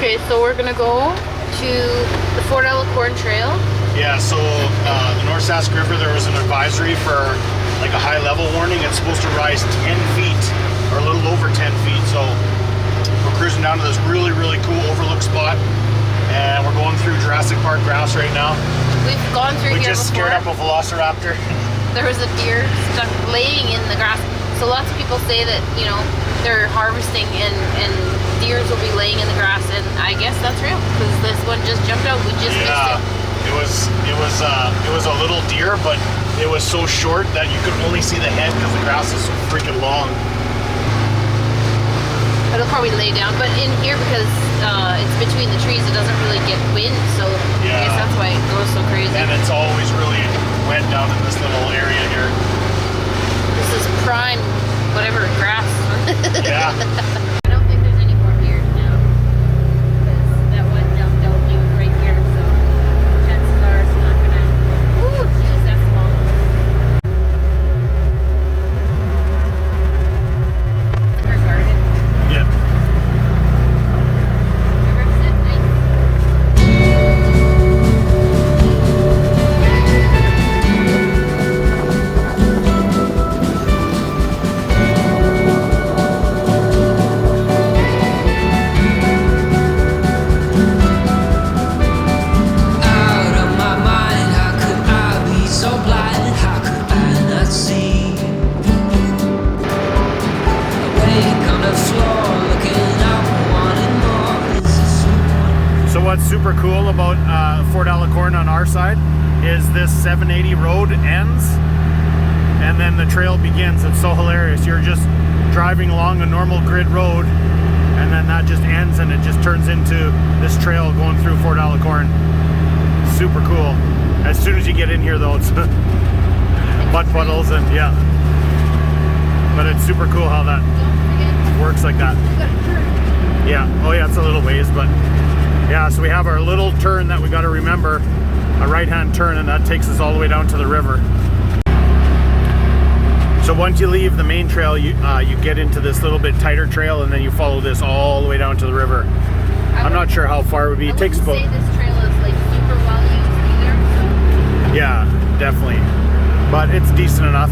Okay, so we're gonna go to the Fort Corn Trail. Yeah, so the North Sask River, there was an advisory for like a high level warning. It's supposed to rise 10 feet or a little over 10 feet. So we're cruising down to this really, really cool overlook spot. And we're going through Jurassic Park grass right now. We've gone through here just before. scared up a velociraptor. There was a deer stuck laying in the grass. So lots of people say that, you know, they're harvesting and deers will be laying in the grass, and I guess that's real because this one just jumped out. We just missed it. It was a little deer, but it was so short that you could only see the head because the grass is so freaking long. It'll probably lay down, but in here because it's between the trees, it doesn't really get wind, so I guess that's why it goes so crazy. And it's always really wet down in this little area here. This is prime, whatever, grass. Yeah. I don't think there's any more here now, because that one jumped out, he was right here, so chances are it's not gonna. Ooh, geez, that's long. Our garden. Yeah. So what's super cool about Fort Corn on our side is this 780 road ends and then the trail begins. It's so hilarious. You're just driving along a normal grid road and then that just ends and it just turns into this trail going through Fort Corn. Super cool. As soon as you get in here though, it's mud puddles and yeah. But it's super cool how that works like that. Yeah, oh yeah, it's a little ways, but yeah, so we have our little turn that we got to remember, a right-hand turn, and that takes us all the way down to the river. So once you leave the main trail, you get into this little bit tighter trail, and then you follow this all the way down to the river. I'm not sure how far it would be. It takes about. I wouldn't say this trail is like super well used either. So. Yeah, definitely, but it's decent enough,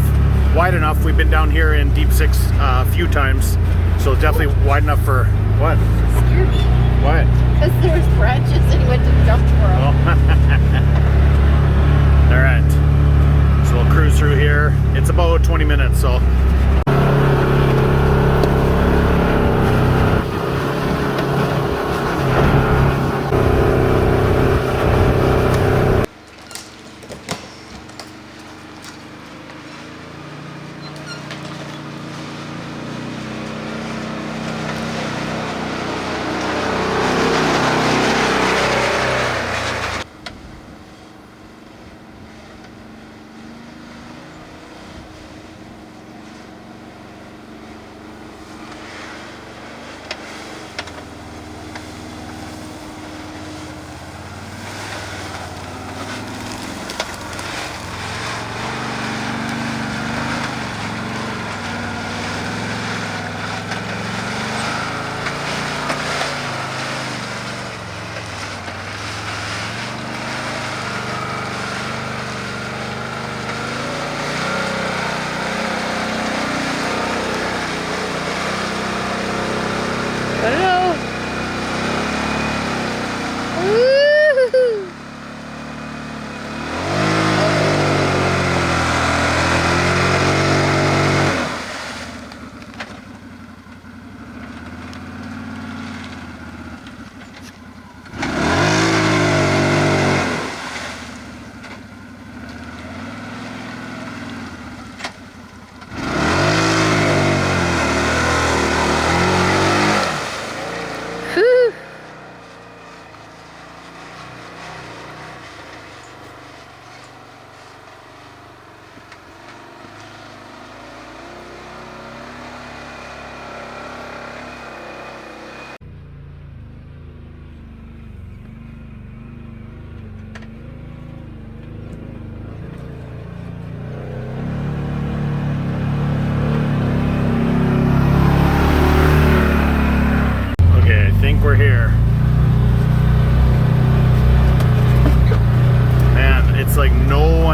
wide enough. We've been down here in Deep Six a few times, so it's definitely wide enough for what? It scared me. What? Because there was branches and he went to jump for them. All right, so we'll cruise through here. It's about 20 minutes, so.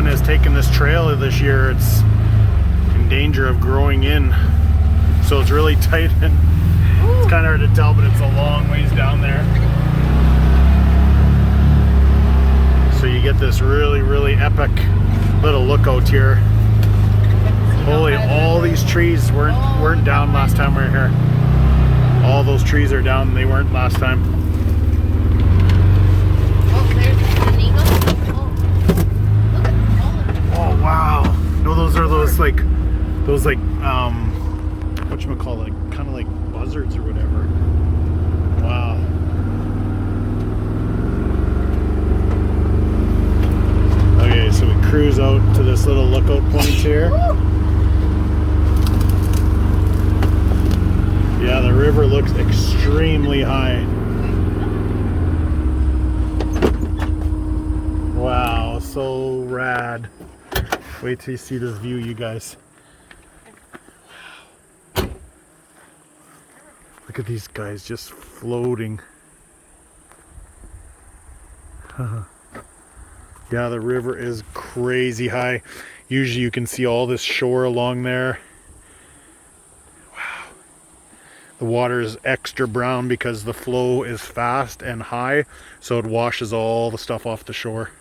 one has taken this trail this year, it's in danger of growing in. So it's really tight and it's kind of hard to tell, but it's a long ways down there. So you get this really, really epic little lookout here. Holy, all these trees weren't down last time we were here. All those trees are down, they weren't last time. Oh, there's an eagle. Oh, look at all of them. Oh wow. No, those are those like whatchamacallit, kind of like buzzards or whatever. Wow. Okay, so we cruise out to this little lookout point here. Yeah, the river looks extremely high. Wow, so rad. Wait till you see this view, you guys. Wow. Look at these guys just floating. Yeah, the river is crazy high. Usually you can see all this shore along there. Wow. The water is extra brown because the flow is fast and high, so it washes all the stuff off the shore.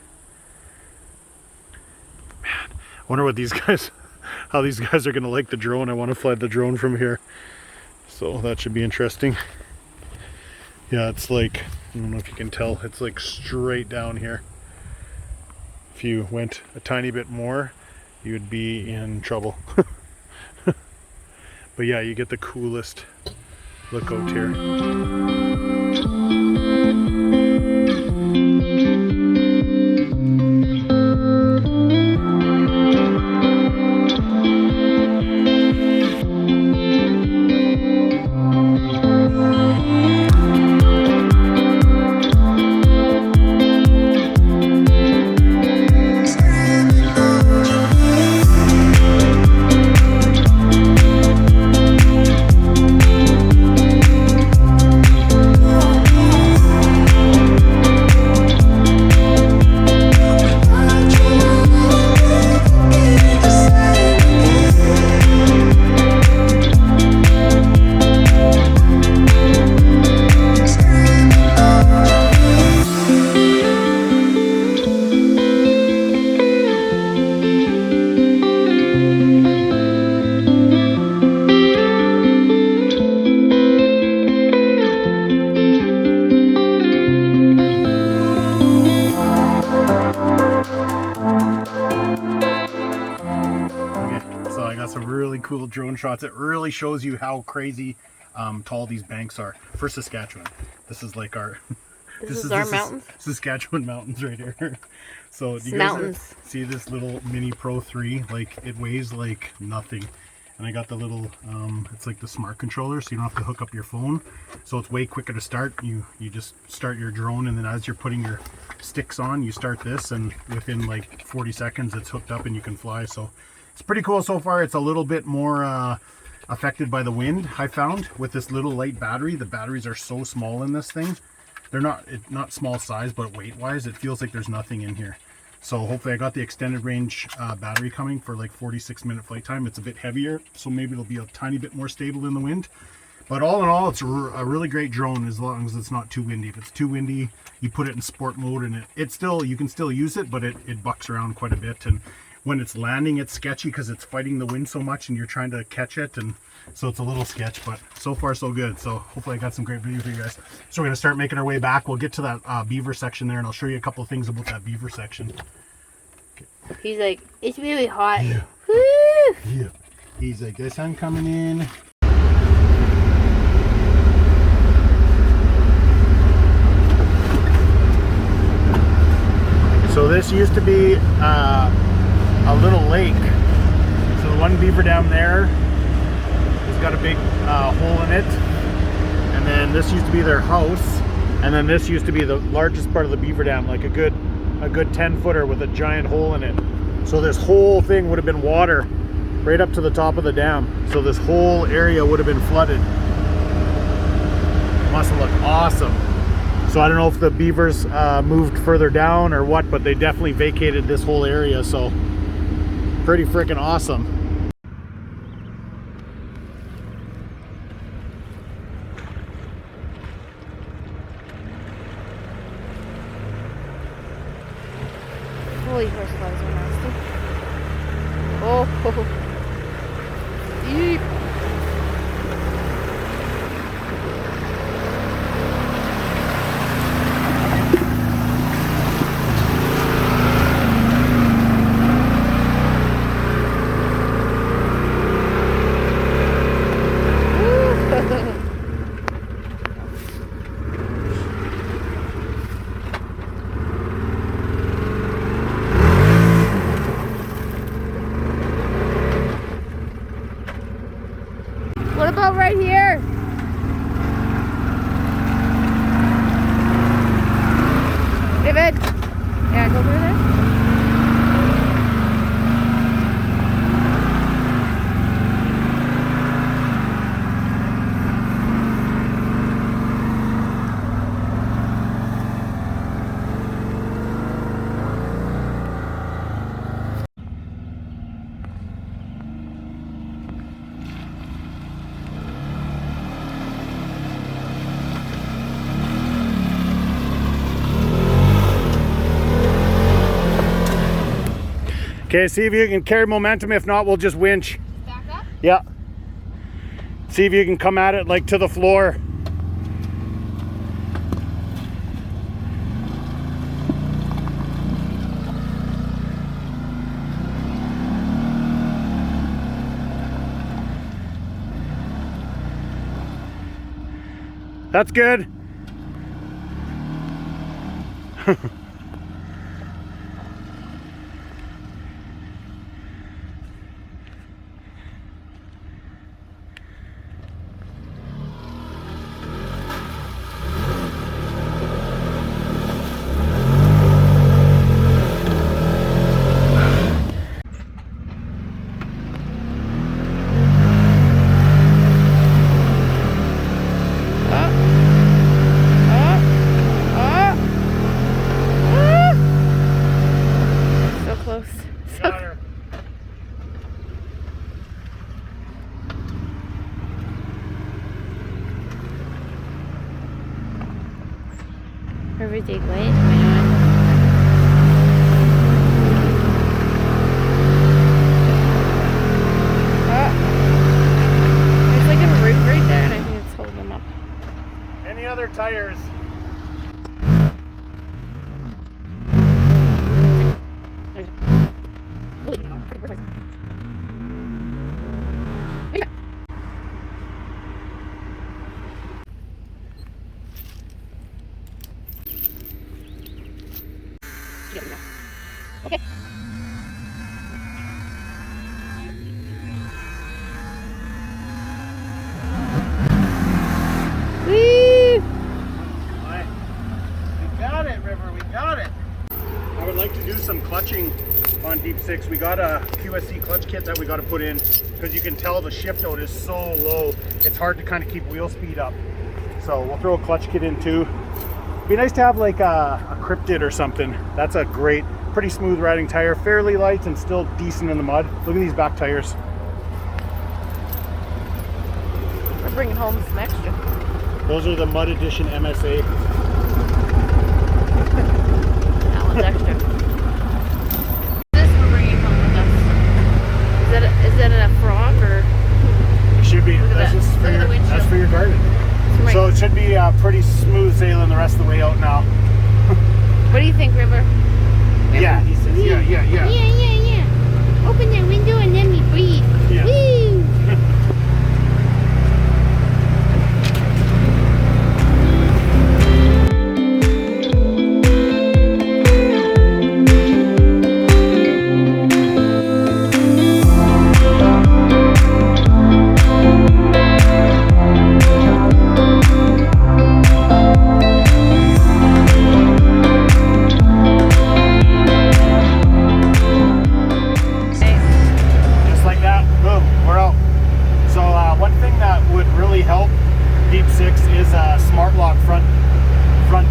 Man, I wonder what these guys, how these guys are gonna like the drone. I want to fly the drone from here. So that should be interesting. Yeah, it's like, I don't know if you can tell, it's like straight down here. If you went a tiny bit more, you would be in trouble. But yeah, you get the coolest lookout here. Cool drone shots. It really shows you how crazy tall these banks are for Saskatchewan. This is like our this is our mountains. Saskatchewan mountains right here. So do you Mountains. guys see this little mini Pro 3? Like it weighs like nothing. And I got the little it's like the smart controller, so you don't have to hook up your phone. So it's way quicker to start. You just start your drone, and then as you're putting your sticks on, you start this, and within like 40 seconds it's hooked up and you can fly. So it's pretty cool so far. It's a little bit more affected by the wind, I found, with this little light battery. The batteries are so small in this thing. They're not small size, but weight wise it feels like there's nothing in here. So hopefully I got the extended range battery coming for like 46-minute flight time. It's a bit heavier, so maybe it'll be a tiny bit more stable in the wind. But all in all, it's a really great drone as long as it's not too windy. If it's too windy, you put it in sport mode and you can still use it, but it bucks around quite a bit. And when it's landing, it's sketchy because it's fighting the wind so much and you're trying to catch it, and so it's a little sketch, but so far so good. So hopefully I got some great video for you guys. So we're going to start making our way back. We'll get to that beaver section there, and I'll show you a couple of things about that beaver section. Okay. He's like, it's really hot. Yeah. Woo! Yeah. He's like, the sun coming in. So this used to be a little lake. So the one beaver dam there has got a big hole in it, and then this used to be their house, and then this used to be the largest part of the beaver dam, like a good 10-footer with a giant hole in it. So this whole thing would have been water right up to the top of the dam. So this whole area would have been flooded. Must have looked awesome. So I don't know if the beavers moved further down or what, but they definitely vacated this whole area, so pretty freaking awesome. Holy horseflies are nasty. Oh, deep. What about right here? David? Yeah, go over there. Okay, see if you can carry momentum. If not, we'll just winch. Back up? Yeah. See if you can come at it like to the floor. That's good. So close. Got her. Everything went, man. There's like a root right there, and I think it's holding them up. Any other tires? Okay. Woo! We got it, River, we got it. I would like to do some clutching on Deep 6. We got a QSC clutch kit that we got to put in because you can tell the shift out is so low. It's hard to kind of keep wheel speed up. So we'll throw a clutch kit in too. Be nice to have like a Cryptid or something. That's a great, pretty smooth riding tire, fairly light and still decent in the mud. Look at these back tires. We're bringing home some extra. Those are the Mud Edition MSA. That one's extra. This we're bringing home with us. Is that a frog or? It should be. Look at That's that. just for Look at your, the windshield. that's for your garden. Right. So it should be pretty smooth sailing the rest of the way out now. What do you think, River? Yeah, he says, yeah. Yeah. Open that window and then we breathe. Yeah. Woo!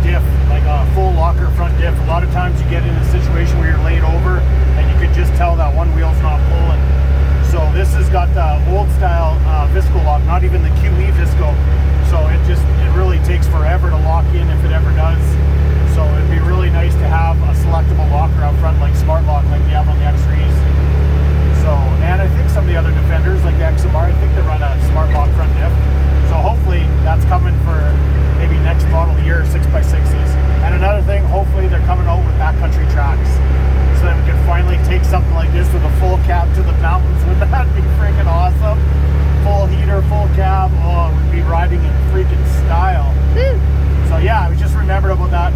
diff, like a full locker front diff. A lot of times you get in a situation where you're laid over and you can just tell that one wheel's not pulling. So this has got the old style Visco lock, not even the QE Visco. So it really takes forever to lock in if it ever does. So it'd be really nice to have a selectable locker out front like Smart Lock like we have on the X3s. So, and I think some of the other Defenders like the XMR, I think they run a Smart Lock front diff. So hopefully that's coming for maybe next model year 6x6s. And another thing, hopefully they're coming out with backcountry tracks. So that we can finally take something like this with a full cab to the mountains. Wouldn't that be freaking awesome? Full heater, full cab. Oh, we'd be riding in freaking style. Woo. So yeah, I just remembered about that,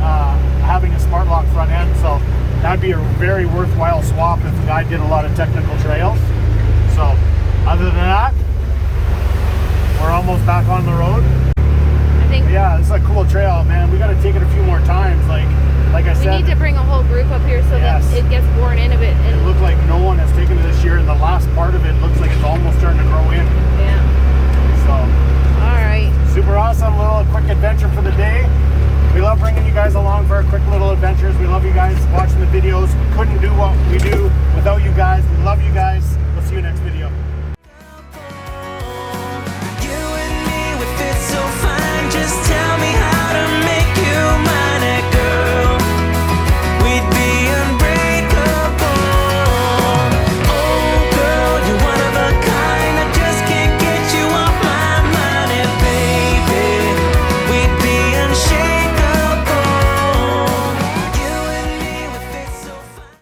having a Smart Lock front end. So that'd be a very worthwhile swap if the guy did a lot of technical trails. So other than that, we're almost back on the road. I think Yeah, this is a cool trail, man. We got to take it a few more times. Like I we said, need to bring a whole group up here so Yes. that it gets worn in a bit. it And looked like no one has taken it this year, and the last part of it looks like it's almost starting to grow in. yeah. So All right. super awesome little quick adventure for the day. We love bringing you guys along for our quick little adventures. We love you guys watching the videos. We couldn't do what we do without you guys. We love you guys. We'll see you next video.